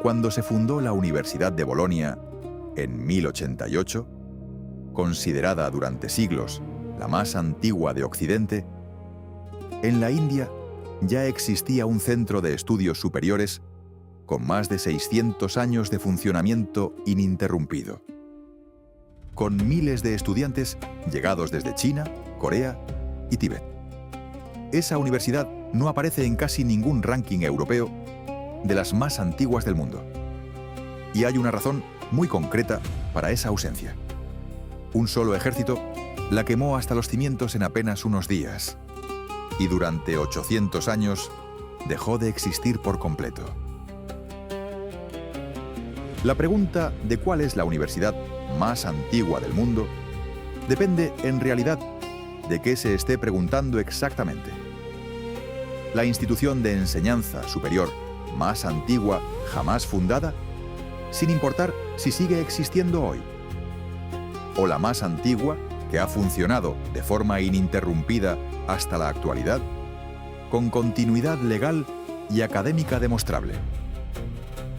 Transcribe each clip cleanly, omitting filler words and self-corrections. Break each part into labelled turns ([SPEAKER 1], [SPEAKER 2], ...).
[SPEAKER 1] Cuando se fundó la Universidad de Bolonia en 1088, considerada durante siglos la más antigua de Occidente, en la India ya existía un centro de estudios superiores con más de 600 años de funcionamiento ininterrumpido, con miles de estudiantes llegados desde China, Corea y Tíbet. Esa universidad no aparece en casi ningún ranking europeo de las más antiguas del mundo. Y hay una razón muy concreta para esa ausencia. Un solo ejército la quemó hasta los cimientos en apenas unos días, y durante 800 años dejó de existir por completo. La pregunta de cuál es la universidad más antigua del mundo depende, en realidad, de qué se esté preguntando exactamente. La institución de enseñanza superior más antigua jamás fundada, sin importar si sigue existiendo hoy. O la más antigua que ha funcionado de forma ininterrumpida hasta la actualidad, con continuidad legal y académica demostrable.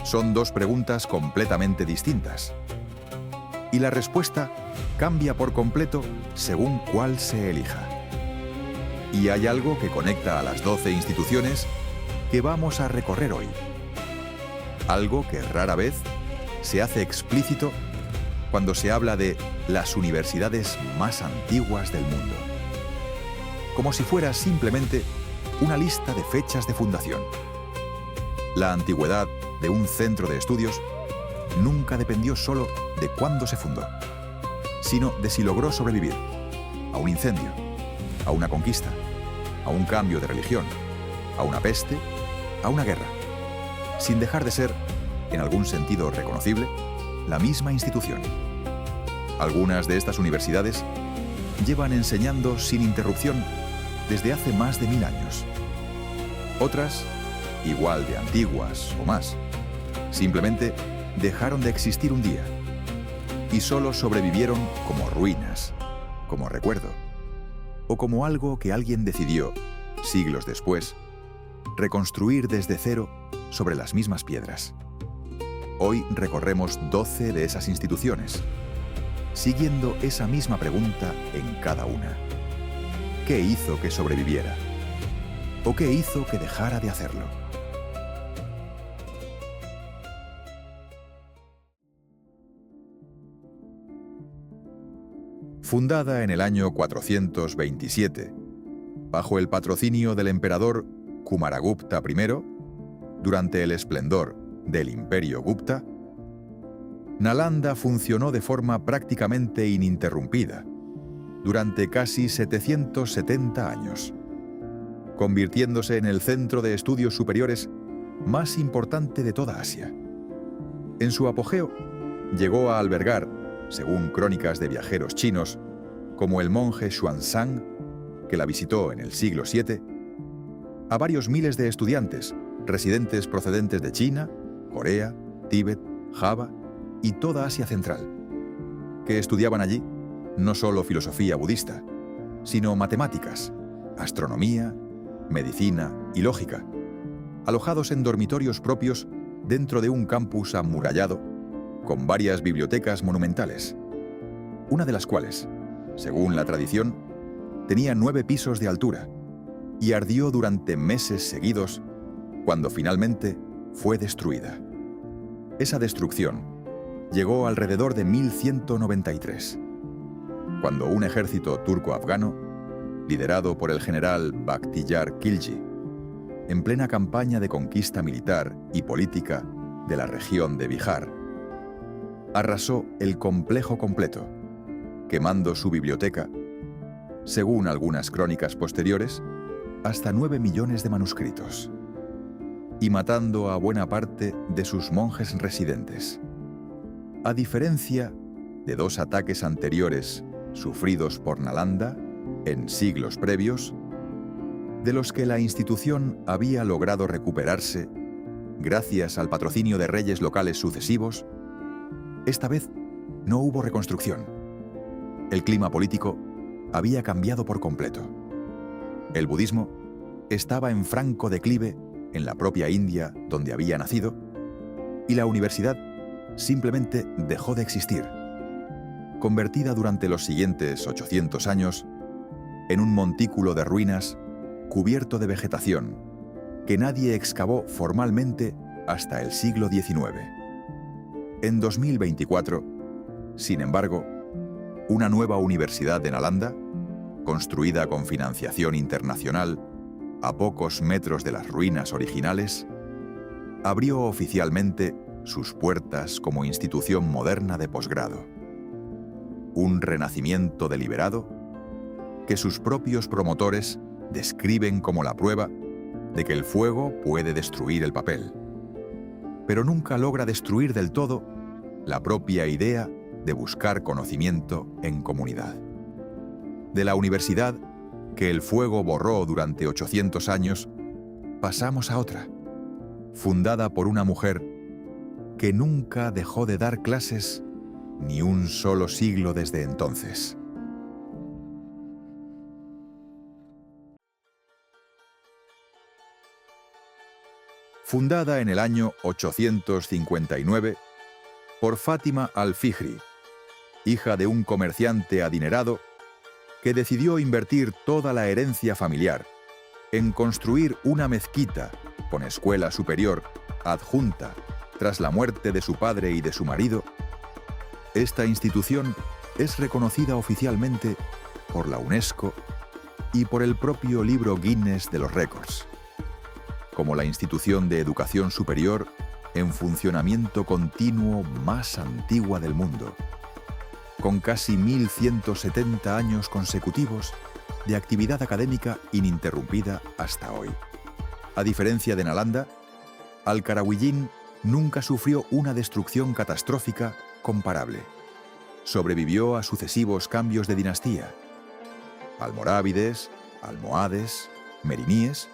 [SPEAKER 1] Son dos preguntas completamente distintas. Y la respuesta cambia por completo según cuál se elija. Y hay algo que conecta a las 12 instituciones que vamos a recorrer hoy. Algo que rara vez se hace explícito cuando se habla de las universidades más antiguas del mundo. Como si fuera simplemente una lista de fechas de fundación. La antigüedad de un centro de estudios nunca dependió solo de cuándo se fundó, sino de si logró sobrevivir a un incendio, a una conquista, a un cambio de religión, a una peste, a una guerra, sin dejar de ser, en algún sentido reconocible, la misma institución. Algunas de estas universidades llevan enseñando sin interrupción desde hace más de 1000 años. Otras, igual de antiguas o más, simplemente dejaron de existir un día y solo sobrevivieron como ruinas, como recuerdo, o como algo que alguien decidió, siglos después, reconstruir desde cero sobre las mismas piedras. Hoy recorremos 12 de esas instituciones, siguiendo esa misma pregunta en cada una. ¿Qué hizo que sobreviviera? ¿O qué hizo que dejara de hacerlo? Fundada en el año 427, bajo el patrocinio del emperador Kumaragupta I, durante el esplendor del Imperio Gupta, Nalanda funcionó de forma prácticamente ininterrumpida durante casi 770 años, convirtiéndose en el centro de estudios superiores más importante de toda Asia. En su apogeo, llegó a albergar, según crónicas de viajeros chinos, como el monje Xuanzang, que la visitó en el siglo VII, a varios miles de estudiantes residentes procedentes de China, Corea, Tíbet, Java y toda Asia Central, que estudiaban allí no solo filosofía budista, sino matemáticas, astronomía, medicina y lógica, alojados en dormitorios propios dentro de un campus amurallado con varias bibliotecas monumentales, una de las cuales, según la tradición, tenía 9 pisos de altura y ardió durante meses seguidos cuando finalmente fue destruida. Esa destrucción llegó alrededor de 1193, cuando un ejército turco-afgano, liderado por el general Bakhtiyar Khilji, en plena campaña de conquista militar y política de la región de Bihar, arrasó el complejo completo, quemando su biblioteca, según algunas crónicas posteriores, hasta 9 millones de manuscritos, y matando a buena parte de sus monjes residentes. A diferencia de 2 ataques anteriores sufridos por Nalanda en siglos previos, de los que la institución había logrado recuperarse gracias al patrocinio de reyes locales sucesivos, esta vez no hubo reconstrucción. El clima político había cambiado por completo. El budismo estaba en franco declive en la propia India donde había nacido, y la universidad simplemente dejó de existir, convertida durante los siguientes 800 años en un montículo de ruinas cubierto de vegetación que nadie excavó formalmente hasta el siglo XIX. En 2024, sin embargo, una nueva universidad en Nalanda, construida con financiación internacional a pocos metros de las ruinas originales, abrió oficialmente sus puertas como institución moderna de posgrado. Un renacimiento deliberado que sus propios promotores describen como la prueba de que el fuego puede destruir el papel, pero nunca logra destruir del todo la propia idea de buscar conocimiento en comunidad. De la universidad que el fuego borró durante 800 años, pasamos a otra, fundada por una mujer que nunca dejó de dar clases ni un solo siglo desde entonces. Fundada en el año 859 por Fátima al-Fihri, hija de un comerciante adinerado que decidió invertir toda la herencia familiar en construir una mezquita con escuela superior adjunta tras la muerte de su padre y de su marido, esta institución es reconocida oficialmente por la UNESCO y por el propio libro Guinness de los Récords como la institución de educación superior en funcionamiento continuo más antigua del mundo, con casi 1170 años consecutivos de actividad académica ininterrumpida hasta hoy. A diferencia de Nalanda, Al-Qarawiyyin nunca sufrió una destrucción catastrófica comparable. Sobrevivió a sucesivos cambios de dinastía: almorávides, almohades, meriníes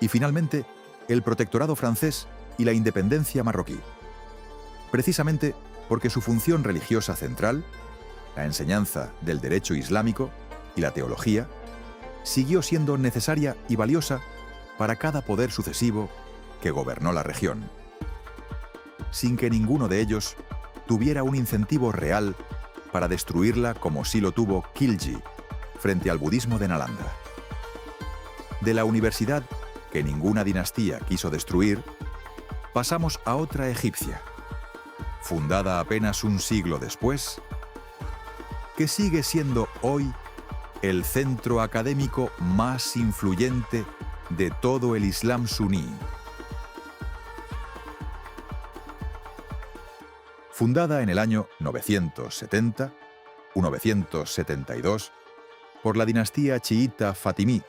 [SPEAKER 1] y finalmente el protectorado francés y la independencia marroquí. Precisamente porque su función religiosa central, la enseñanza del derecho islámico y la teología, siguió siendo necesaria y valiosa para cada poder sucesivo que gobernó la región, sin que ninguno de ellos tuviera un incentivo real para destruirla como sí lo tuvo Khilji frente al budismo de Nalanda. De la universidad que ninguna dinastía quiso destruir, pasamos a otra egipcia, fundada apenas un siglo después, que sigue siendo hoy el centro académico más influyente de todo el Islam suní. Fundada en el año 970 o 972 por la dinastía chiita fatimí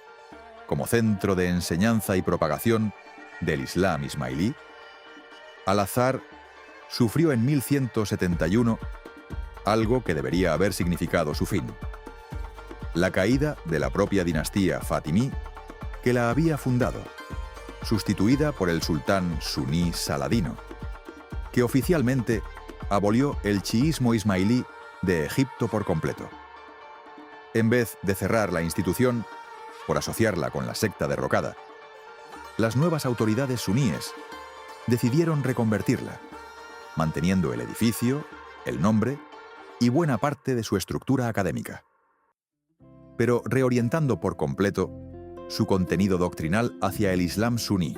[SPEAKER 1] como centro de enseñanza y propagación del Islam ismailí, Al-Azhar sufrió en 1171 algo que debería haber significado su fin: la caída de la propia dinastía fatimí que la había fundado, sustituida por el sultán suní Saladino, que oficialmente abolió el chiismo ismailí de Egipto por completo. En vez de cerrar la institución por asociarla con la secta derrocada, las nuevas autoridades suníes decidieron reconvertirla, manteniendo el edificio, el nombre y buena parte de su estructura académica, pero reorientando por completo su contenido doctrinal hacia el Islam suní,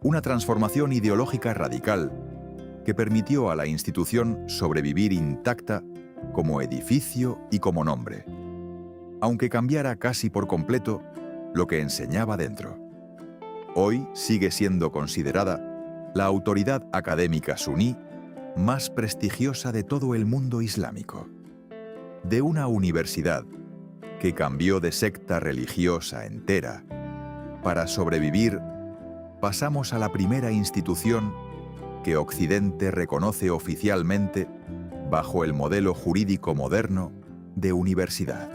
[SPEAKER 1] una transformación ideológica radical que permitió a la institución sobrevivir intacta como edificio y como nombre, aunque cambiara casi por completo lo que enseñaba dentro. Hoy sigue siendo considerada la autoridad académica suní más prestigiosa de todo el mundo islámico. De una universidad que cambió de secta religiosa entera para sobrevivir, pasamos a la primera institución que Occidente reconoce oficialmente bajo el modelo jurídico moderno de universidad.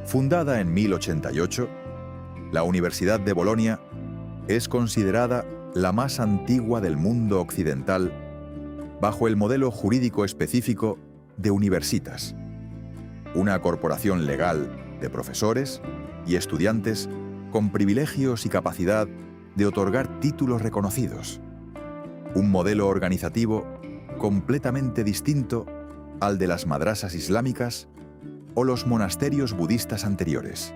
[SPEAKER 1] Fundada en 1088, la Universidad de Bolonia es considerada la más antigua del mundo occidental bajo el modelo jurídico específico de universitas, una corporación legal de profesores y estudiantes con privilegios y capacidad de otorgar títulos reconocidos. Un modelo organizativo completamente distinto al de las madrasas islámicas o los monasterios budistas anteriores.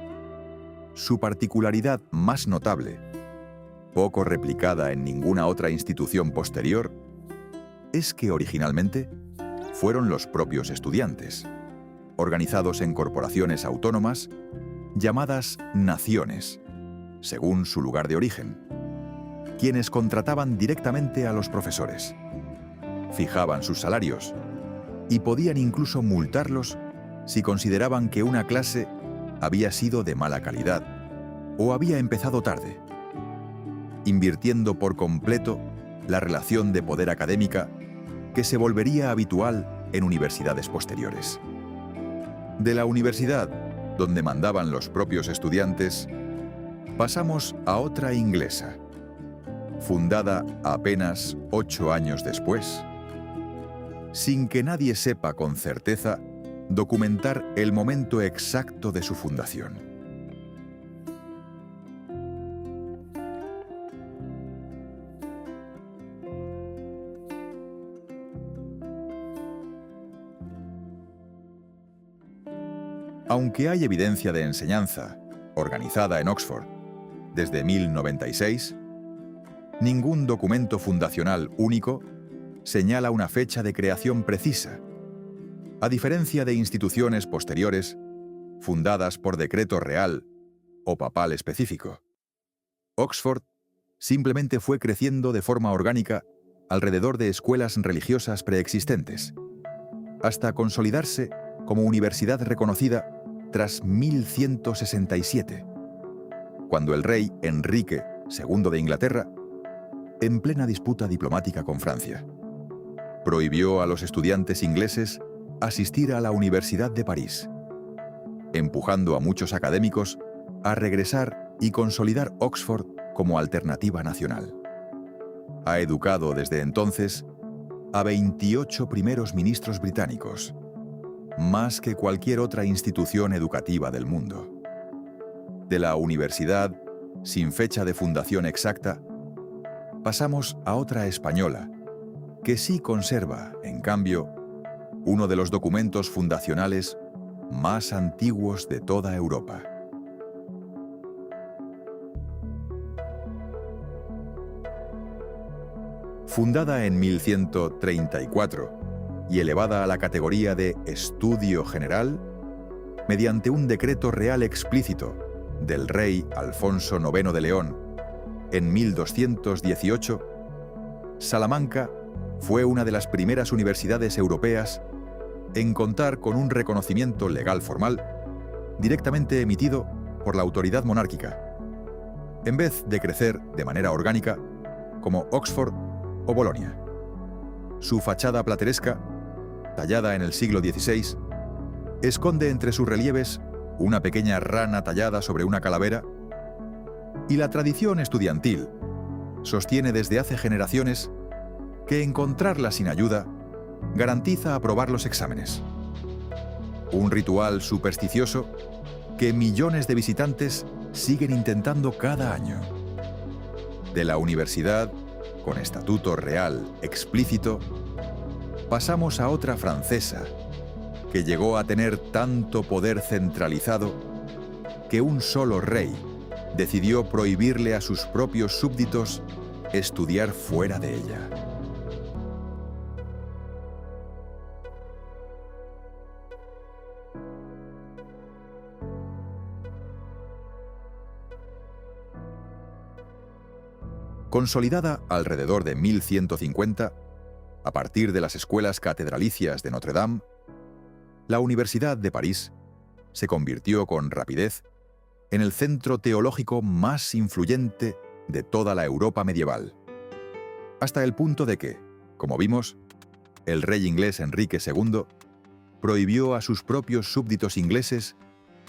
[SPEAKER 1] Su particularidad más notable, poco replicada en ninguna otra institución posterior, es que originalmente fueron los propios estudiantes, organizados en corporaciones autónomas llamadas naciones, según su lugar de origen, quienes contrataban directamente a los profesores, fijaban sus salarios y podían incluso multarlos si consideraban que una clase había sido de mala calidad o había empezado tarde, invirtiendo por completo la relación de poder académica que se volvería habitual en universidades posteriores. De la universidad, donde mandaban los propios estudiantes, pasamos a otra inglesa, fundada apenas 8 años después, sin que nadie sepa con certeza documentar el momento exacto de su fundación. Aunque hay evidencia de enseñanza organizada en Oxford desde 1096, ningún documento fundacional único señala una fecha de creación precisa, a diferencia de instituciones posteriores fundadas por decreto real o papal específico. Oxford simplemente fue creciendo de forma orgánica alrededor de escuelas religiosas preexistentes, hasta consolidarse como universidad reconocida tras 1167, cuando el rey Enrique II de Inglaterra, en plena disputa diplomática con Francia, prohibió a los estudiantes ingleses asistir a la Universidad de París, empujando a muchos académicos a regresar y consolidar Oxford como alternativa nacional. Ha educado desde entonces a 28 primeros ministros británicos, más que cualquier otra institución educativa del mundo. De la universidad, sin fecha de fundación exacta, pasamos a otra española, que sí conserva, en cambio, uno de los documentos fundacionales más antiguos de toda Europa. Fundada en 1134 y elevada a la categoría de estudio general, mediante un decreto real explícito del rey Alfonso IX de León en 1218, Salamanca fue una de las primeras universidades europeas en contar con un reconocimiento legal formal directamente emitido por la autoridad monárquica, en vez de crecer de manera orgánica como Oxford o Bolonia. Su fachada plateresca, tallada en el siglo XVI, esconde entre sus relieves una pequeña rana tallada sobre una calavera, y la tradición estudiantil sostiene desde hace generaciones que encontrarla sin ayuda garantiza aprobar los exámenes. Un ritual supersticioso que millones de visitantes siguen intentando cada año. De la universidad, con estatuto real explícito, pasamos a otra francesa, que llegó a tener tanto poder centralizado que un solo rey decidió prohibirle a sus propios súbditos estudiar fuera de ella. Consolidada alrededor de 1150, a partir de las escuelas catedralicias de Notre Dame, la Universidad de París se convirtió con rapidez en el centro teológico más influyente de toda la Europa medieval, hasta el punto de que, como vimos, el rey inglés Enrique II prohibió a sus propios súbditos ingleses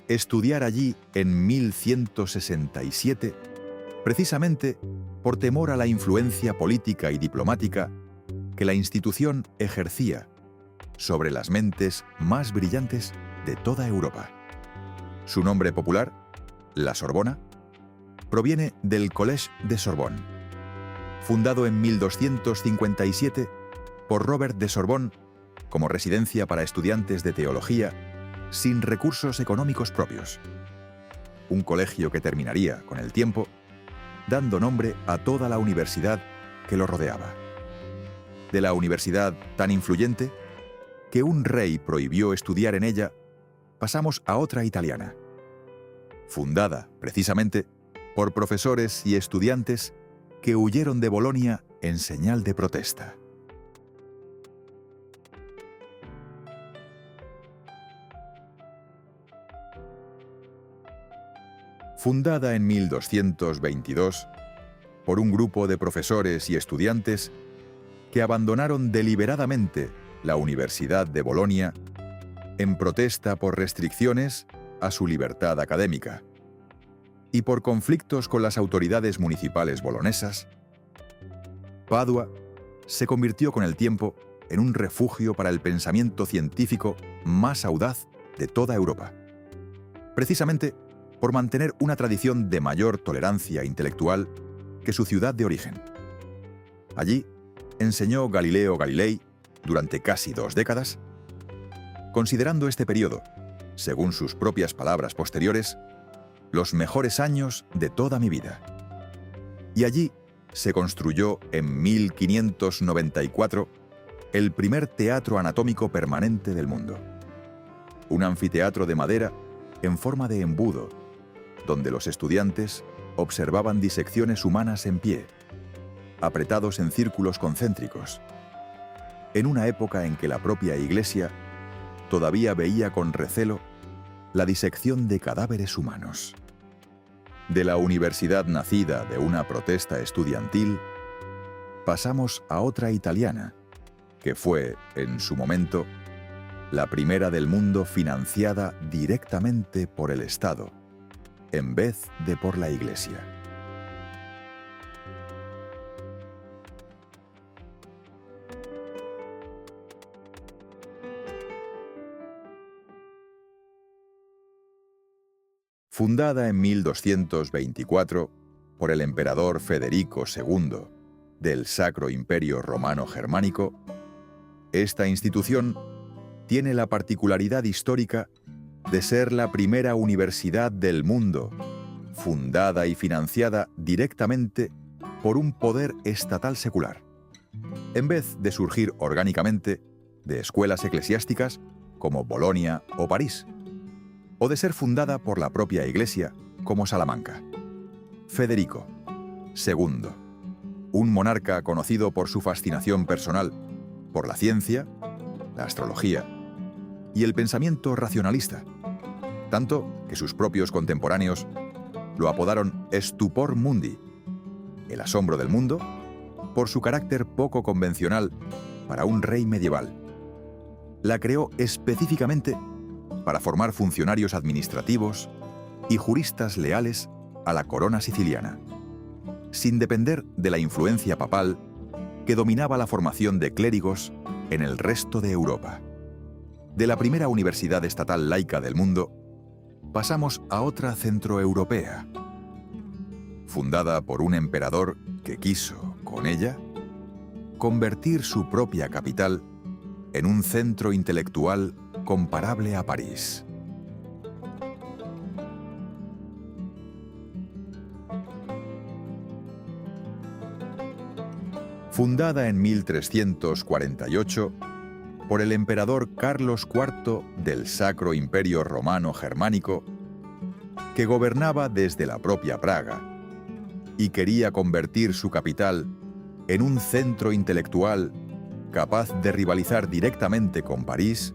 [SPEAKER 1] estudiar allí en 1167, precisamente por temor a la influencia política y diplomática que la institución ejercía sobre las mentes más brillantes de toda Europa. Su nombre popular, la Sorbona, proviene del Collège de Sorbonne, fundado en 1257 por Robert de Sorbonne como residencia para estudiantes de teología sin recursos económicos propios. Un colegio que terminaría, con el tiempo, dando nombre a toda la universidad que lo rodeaba. De la universidad tan influyente que un rey prohibió estudiar en ella, pasamos a otra italiana, fundada, precisamente, por profesores y estudiantes que huyeron de Bolonia en señal de protesta. Fundada en 1222 por un grupo de profesores y estudiantes que abandonaron deliberadamente la Universidad de Bolonia en protesta por restricciones a su libertad académica y por conflictos con las autoridades municipales bolonesas, Padua se convirtió con el tiempo en un refugio para el pensamiento científico más audaz de toda Europa, precisamente por mantener una tradición de mayor tolerancia intelectual que su ciudad de origen. Allí enseñó Galileo Galilei durante casi 2 décadas, considerando este periodo, según sus propias palabras posteriores, los mejores años de toda mi vida. Y allí se construyó en 1594 el primer teatro anatómico permanente del mundo. Un anfiteatro de madera en forma de embudo, donde los estudiantes observaban disecciones humanas en pie, apretados en círculos concéntricos, en una época en que la propia Iglesia todavía veía con recelo la disección de cadáveres humanos. De la universidad nacida de una protesta estudiantil, pasamos a otra italiana, que fue, en su momento, la primera del mundo financiada directamente por el Estado, en vez de por la Iglesia. Fundada en 1224 por el emperador Federico II del Sacro Imperio Romano Germánico, esta institución tiene la particularidad histórica de ser la primera universidad del mundo, fundada y financiada directamente por un poder estatal secular, en vez de surgir orgánicamente de escuelas eclesiásticas como Bolonia o París, o de ser fundada por la propia Iglesia como Salamanca. Federico II, un monarca conocido por su fascinación personal por la ciencia, la astrología y el pensamiento racionalista, tanto que sus propios contemporáneos lo apodaron Stupor Mundi, el asombro del mundo, por su carácter poco convencional para un rey medieval. La creó específicamente para formar funcionarios administrativos y juristas leales a la corona siciliana, sin depender de la influencia papal que dominaba la formación de clérigos en el resto de Europa. De la primera universidad estatal laica del mundo, pasamos a otra centroeuropea, fundada por un emperador que quiso, con ella, convertir su propia capital en un centro intelectual comparable a París. Fundada en 1348 por el emperador Carlos IV del Sacro Imperio Romano Germánico, que gobernaba desde la propia Praga y quería convertir su capital en un centro intelectual capaz de rivalizar directamente con París,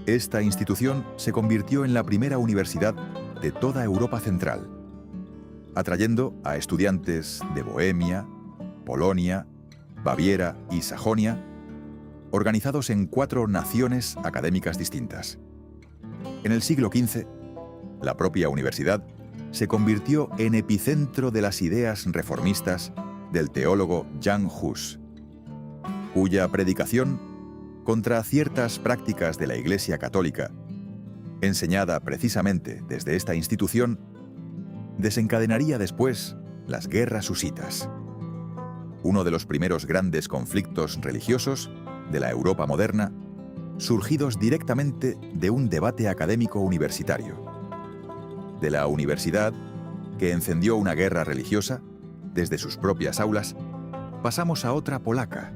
[SPEAKER 1] esta institución se convirtió en la primera universidad de toda Europa Central, atrayendo a estudiantes de Bohemia, Polonia, Baviera y Sajonia, organizados en 4 naciones académicas distintas. En el siglo XV, la propia universidad se convirtió en epicentro de las ideas reformistas del teólogo Jan Hus, cuya predicación contra ciertas prácticas de la Iglesia Católica enseñada precisamente desde esta institución, desencadenaría después las guerras husitas, uno de los primeros grandes conflictos religiosos de la Europa moderna, surgidos directamente de un debate académico universitario. De la universidad, que encendió una guerra religiosa desde sus propias aulas, pasamos a otra polaca,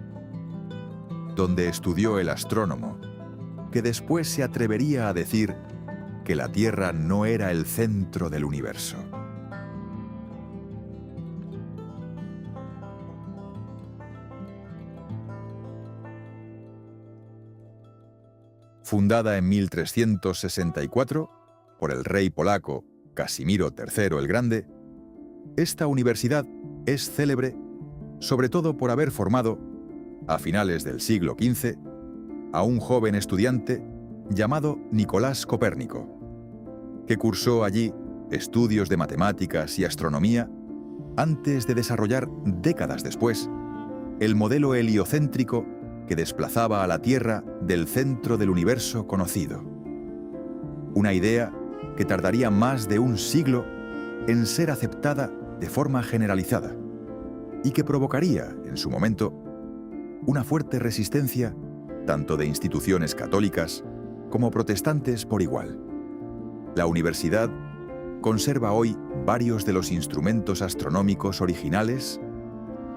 [SPEAKER 1] donde estudió el astrónomo, que después se atrevería a decir que la Tierra no era el centro del universo. Fundada en 1364 por el rey polaco Casimiro III el Grande, esta universidad es célebre sobre todo por haber formado, a finales del siglo XV, a un joven estudiante llamado Nicolás Copérnico, que cursó allí estudios de matemáticas y astronomía antes de desarrollar décadas después el modelo heliocéntrico que desplazaba a la Tierra del centro del universo conocido. Una idea que tardaría más de un siglo en ser aceptada de forma generalizada y que provocaría, en su momento, una fuerte resistencia tanto de instituciones católicas como protestantes por igual. La universidad conserva hoy varios de los instrumentos astronómicos originales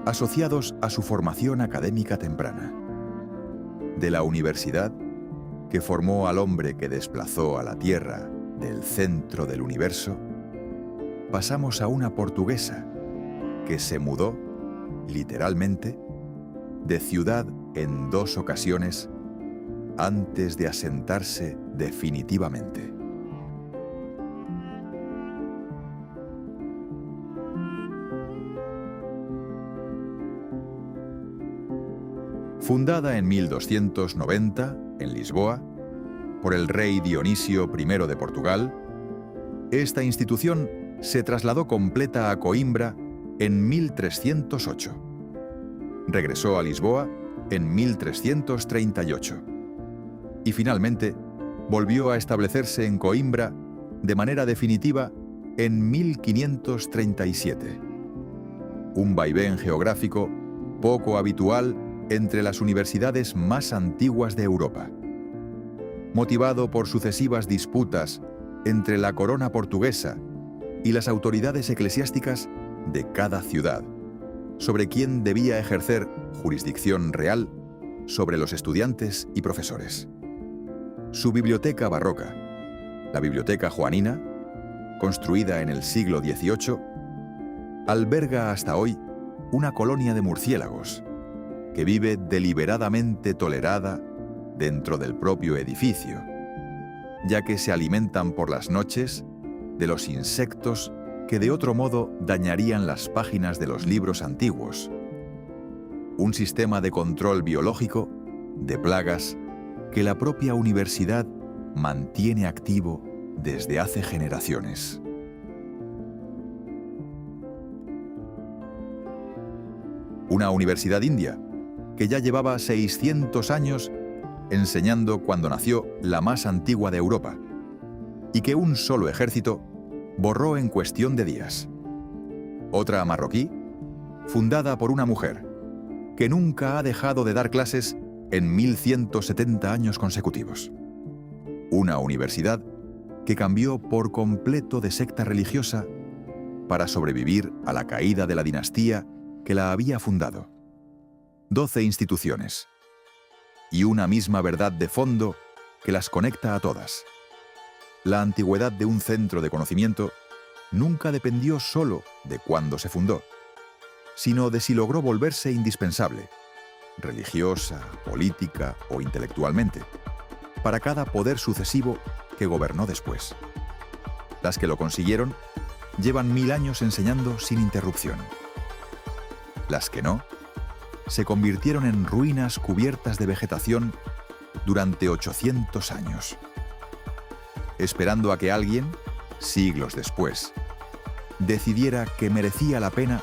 [SPEAKER 1] asociados a su formación académica temprana. De la universidad que formó al hombre que desplazó a la Tierra del centro del universo, pasamos a una portuguesa que se mudó, literalmente, de ciudad en 2 ocasiones antes de asentarse definitivamente. Fundada en 1290 en Lisboa por el rey Dionisio I de Portugal, esta institución se trasladó completa a Coimbra en 1308. Regresó a Lisboa en 1338 y finalmente volvió a establecerse en Coimbra de manera definitiva en 1537. Un vaivén geográfico poco habitual entre las universidades más antiguas de Europa. Motivado por sucesivas disputas entre la corona portuguesa y las autoridades eclesiásticas de cada ciudad, sobre quién debía ejercer jurisdicción real sobre los estudiantes y profesores. Su biblioteca barroca, la Biblioteca Joanina, construida en el siglo XVIII, alberga hasta hoy una colonia de murciélagos que vive deliberadamente tolerada dentro del propio edificio, ya que se alimentan por las noches de los insectos que de otro modo dañarían las páginas de los libros antiguos. Un sistema de control biológico de plagas que la propia universidad mantiene activo desde hace generaciones. Una universidad india que ya llevaba 600 años enseñando cuando nació la más antigua de Europa, y que un solo ejército borró en cuestión de días. Otra marroquí, fundada por una mujer, que nunca ha dejado de dar clases en 1170 años consecutivos. Una universidad que cambió por completo de secta religiosa para sobrevivir a la caída de la dinastía que la había fundado. 12 instituciones y una misma verdad de fondo que las conecta a todas. La antigüedad de un centro de conocimiento nunca dependió solo de cuándo se fundó, sino de si logró volverse indispensable, religiosa, política o intelectualmente, para cada poder sucesivo que gobernó después. Las que lo consiguieron llevan 1000 años enseñando sin interrupción. Las que no, se convirtieron en ruinas cubiertas de vegetación durante 800 años, esperando a que alguien, siglos después, decidiera que merecía la pena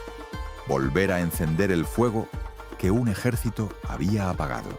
[SPEAKER 1] volver a encender el fuego que un ejército había apagado.